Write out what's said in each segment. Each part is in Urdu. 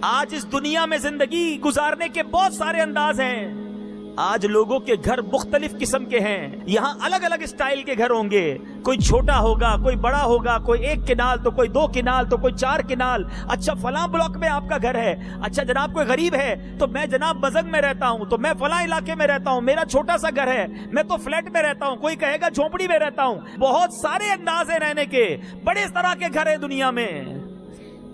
آج اس دنیا میں زندگی گزارنے کے بہت سارے انداز ہیں. آج لوگوں کے گھر مختلف قسم کے ہیں. یہاں الگ الگ اسٹائل کے گھر ہوں گے. کوئی چھوٹا ہوگا, کوئی بڑا ہوگا, کوئی 1 کنال تو کوئی 2 کنال تو کوئی 4 کنال. اچھا فلاں بلاک میں آپ کا گھر ہے. اچھا جناب کوئی غریب ہے تو میں جناب بزنگ میں رہتا ہوں, تو میں فلاں علاقے میں رہتا ہوں, میرا چھوٹا سا گھر ہے, میں تو فلیٹ میں رہتا ہوں, کوئی کہے گا جھونپڑی میں رہتا ہوں. بہت سارے انداز ہیں رہنے کے, بڑے طرح کے گھر ہیں دنیا میں,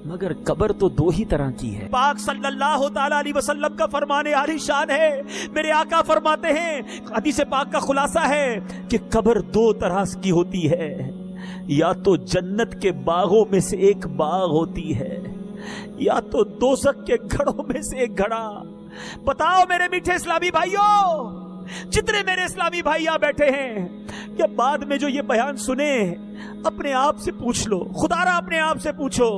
مگر قبر تو 2 ہی طرح کی ہے. پاک صلی اللہ تعالی علیہ وسلم کا فرمان عالی شان ہے. میرے آقا فرماتے ہیں, حدیث پاک کا خلاصہ ہے کہ قبر 2 طرح کی ہوتی ہے. یا تو جنت کے باغوں میں سے ایک باغ ہوتی ہے, یا تو دوزخ کے گھڑوں میں سے ایک گھڑا. بتاؤ میرے میٹھے اسلامی بھائیوں, جتنے میرے اسلامی بھائی یہاں بیٹھے ہیں, یا بعد میں جو یہ بیان سنے, اپنے آپ سے پوچھ لو, خدا را اپنے آپ سے پوچھو,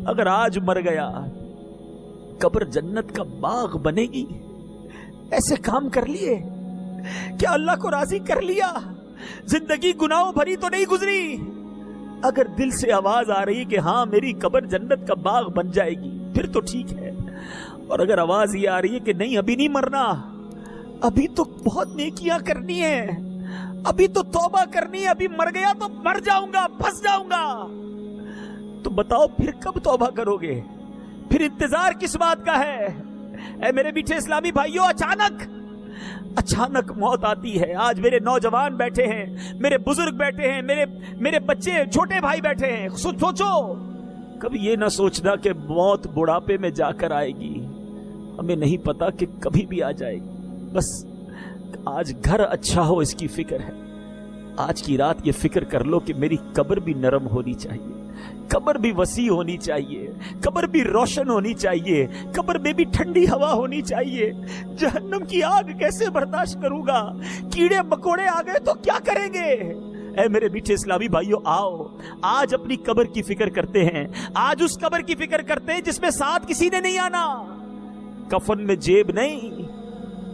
اگر آج مر گیا قبر جنت کا باغ بنے گی؟ ایسے کام کر لیے, کیا اللہ کو راضی کر لیا؟ زندگی گناہوں بھری تو نہیں گزری؟ اگر دل سے آواز آ رہی کہ ہاں میری قبر جنت کا باغ بن جائے گی, پھر تو ٹھیک ہے. اور اگر آواز یہ آ رہی ہے کہ نہیں ابھی نہیں مرنا, ابھی تو بہت نیکیاں کرنی ہے, ابھی تو توبہ کرنی ہے, ابھی مر گیا تو مر جاؤں گا, پھنس جاؤں گا, تو بتاؤ پھر کب توبہ کرو گے؟ پھر انتظار کس بات کا ہے؟ اے میرے میٹھے اسلامی بھائیوں, اچانک موت آتی ہے. آج میرے نوجوان بیٹھے ہیں, میرے بزرگ بیٹھے ہیں, میرے بچے چھوٹے بھائی بیٹھے ہیں. سوچو, کبھی یہ نہ سوچنا کہ موت بڑھاپے میں جا کر آئے گی. ہمیں نہیں پتا کہ کبھی بھی آ جائے گی. بس آج گھر اچھا ہو اس کی فکر ہے. آج کی رات یہ فکر کر لو کہ میری قبر بھی نرم ہونی چاہیے, قبر بھی وسیع ہونی چاہیے, قبر بھی روشن ہونی چاہیے, قبر میں بھی ٹھنڈی ہوا ہونی چاہیے. جہنم کی آگ کیسے برداشت کروں گا؟ کیڑے مکوڑے آ گئے تو کیا کریں گے؟ اے میرے میٹھے اسلامی بھائیوں, آؤ آج اپنی قبر کی فکر کرتے ہیں. آج اس قبر کی فکر کرتے ہیں جس میں ساتھ کسی نے نہیں آنا. کفن میں جیب نہیں,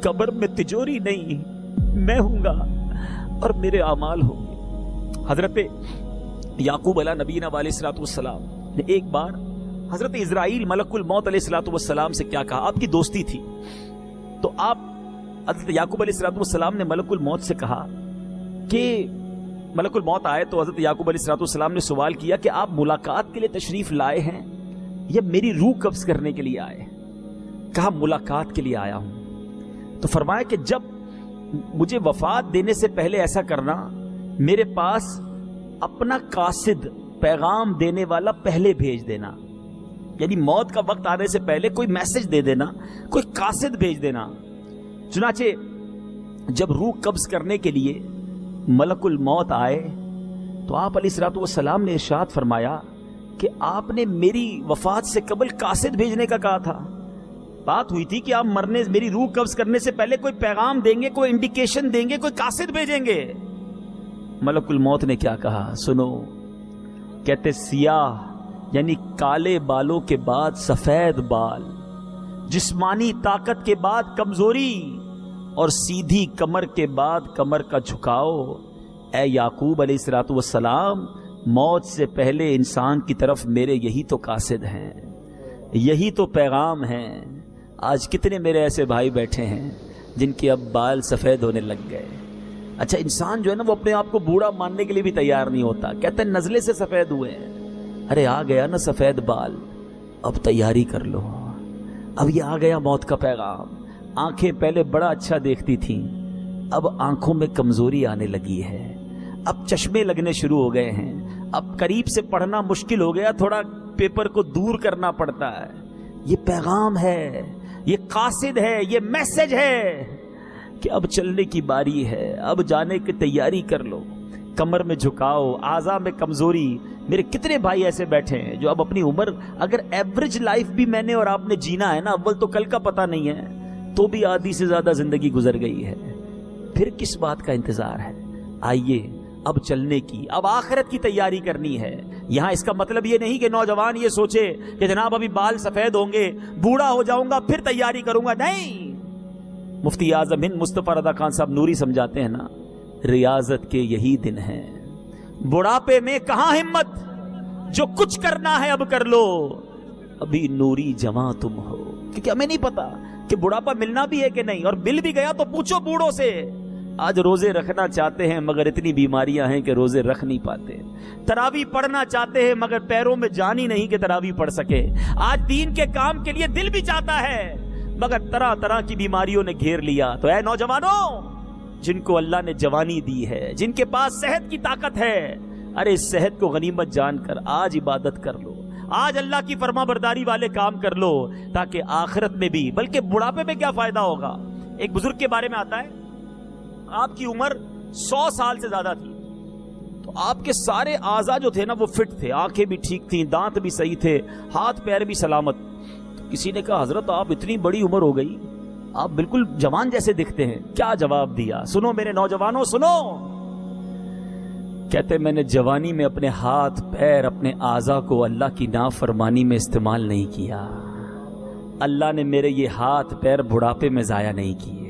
قبر میں تجوری نہیں, میں ہوں گا اور میرے اعمال ہوں گے. حضرت یعقوب علیہ نبینا علیہ الصلوۃ والسلام نے ایک بار حضرت اسرائیل ملک الموت علیہ الصلوۃ والسلام سے کیا کہا؟ آپ کی دوستی تھی تو آپ حضرت یعقوب علیہ الصلوۃ والسلام نے ملک الموت سے کہا کہ ملک الموت آئے تو حضرت یعقوب علیہ الصلوۃ والسلام نے سوال کیا کہ آپ ملاقات کے لیے تشریف لائے ہیں یا میری روح قبض کرنے کے لیے آئے؟ کہا ملاقات کے لیے آیا ہوں. تو فرمایا کہ جب مجھے وفات دینے سے پہلے ایسا کرنا, میرے پاس اپنا قاصد پیغام دینے والا پہلے بھیج دینا, یعنی موت کا وقت آنے سے پہلے کوئی میسج دے دینا, کوئی قاصد بھیج دینا. چنانچہ جب روح قبض کرنے کے لیے ملک الموت آئے تو آپ علیہ الصلوۃ والسلام نے ارشاد فرمایا کہ آپ نے میری وفات سے قبل قاصد بھیجنے کا کہا تھا. بات ہوئی تھی کہ آپ میری روح قبض کرنے سے پہلے کوئی پیغام دیں گے, کوئی انڈیکیشن دیں گے, کوئی قاصد بھیجیں گے. ملک الموت نے کیا کہا سنو, کہتے سیاہ یعنی کالے بالوں کے بعد سفید بال, جسمانی طاقت کے بعد کمزوری, اور سیدھی کمر کے بعد کمر کا جھکاؤ. اے یعقوب علیہ الصلوۃ والسلام, موت سے پہلے انسان کی طرف میرے یہی تو قاصد ہیں, یہی تو پیغام ہیں. آج کتنے میرے ایسے بھائی بیٹھے ہیں جن کے اب بال سفید ہونے لگ گئے. اچھا انسان جو ہے نا وہ اپنے آپ کو بوڑھا ماننے کے لیے بھی تیار نہیں ہوتا, کہتے ہیں نزلے سے سفید ہوئے ہیں. ارے آ گیا نا سفید بال, اب تیاری کر لو, اب یہ آ گیا موت کا پیغام. آنکھیں پہلے بڑا اچھا دیکھتی تھیں, اب آنکھوں میں کمزوری آنے لگی ہے, اب چشمے لگنے شروع ہو گئے ہیں, اب قریب سے پڑھنا مشکل ہو گیا, تھوڑا پیپر کو دور کرنا پڑتا ہے. یہ پیغام ہے, یہ قاصد ہے, یہ میسج ہے کہ اب چلنے کی باری ہے, اب جانے کی تیاری کر لو. کمر میں جھکاؤ, اعضاء میں کمزوری. میرے کتنے بھائی ایسے بیٹھے ہیں جو اب اپنی عمر, اگر ایوریج لائف بھی میں نے اور آپ نے جینا ہے نا, اول تو کل کا پتہ نہیں ہے, تو بھی آدھی سے زیادہ زندگی گزر گئی ہے. پھر کس بات کا انتظار ہے؟ آئیے اب چلنے کی, اب آخرت کی تیاری کرنی ہے. یہاں اس کا مطلب یہ نہیں کہ نوجوان یہ سوچے کہ جناب ابھی بال سفید ہوں گے, بوڑھا ہو جاؤں گا پھر تیاری کروں گا. نہیں, مفتی اعظم ہند مصطفیٰ رضا خان صاحب نوری سمجھاتے ہیں نا, ریاضت کے یہی دن ہیں, بڑھاپے میں کہاں ہمت, جو کچھ کرنا ہے اب کر لو. ابھی نوری جواں تم ہو، کیونکہ ہمیں نہیں پتا کہ بڑھاپا ملنا بھی ہے کہ نہیں، اور مل بھی گیا تو پوچھو بوڑھوں سے۔ آج روزے رکھنا چاہتے ہیں مگر اتنی بیماریاں ہیں کہ روزے رکھ نہیں پاتے، تراویح پڑھنا چاہتے ہیں مگر پیروں میں جان ہی نہیں کہ تراویح پڑھ سکے، آج دین کے کام کے لیے دل بھی چاہتا ہے مگر طرح طرح کی بیماریوں نے گھیر لیا۔ تو اے نوجوانوں، جن کو اللہ نے جوانی دی ہے، جن کے پاس صحت کی طاقت ہے، ارے اس صحت کو غنیمت جان کر آج عبادت کر لو، آج اللہ کی فرما برداری والے کام کر لو، تاکہ آخرت میں بھی، بلکہ بڑھاپے میں کیا فائدہ ہوگا۔ ایک بزرگ کے بارے میں آتا ہے، آپ کی عمر 100 سال سے زیادہ تھی، تو آپ کے سارے اعضاء جو تھے نا وہ فٹ تھے، آنکھیں بھی ٹھیک تھیں، دانت بھی صحیح تھے، ہاتھ پیر بھی سلامت۔ کسی نے کہا حضرت آپ اتنی بڑی عمر ہو گئی، آپ بالکل جوان جیسے دکھتے ہیں، کیا جواب دیا؟ سنو میرے نوجوانوں سنو، کہتے میں نے جوانی میں اپنے ہاتھ پیر اپنے اعضاء کو اللہ کی نافرمانی میں استعمال نہیں کیا، اللہ نے میرے یہ ہاتھ پیر بڑھاپے میں ضائع نہیں کیے۔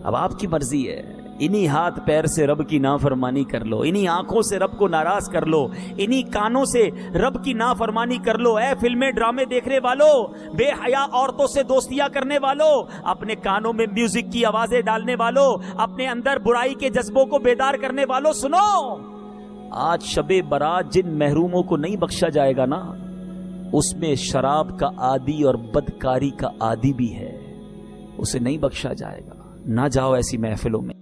اب آپ کی مرضی ہے، انہی ہاتھ پیر سے رب کی نافرمانی کر لو، انہی آنکھوں سے رب کو ناراض کر لو، انہی کانوں سے رب کی نافرمانی کر لو۔ اے فلمیں ڈرامے دیکھنے والوں، بے حیا عورتوں سے دوستیاں کرنے والوں، اپنے کانوں میں میوزک کی آوازیں ڈالنے والوں، اپنے اندر برائی کے جذبوں کو بیدار کرنے والوں، سنو، آج شب برات جن محروموں کو نہیں بخشا جائے گا نا، اس میں شراب کا عادی اور بدکاری کا عادی بھی ہے، اسے نہیں بخشا جائے گا۔ نہ جاؤ ایسی محفلوں میں۔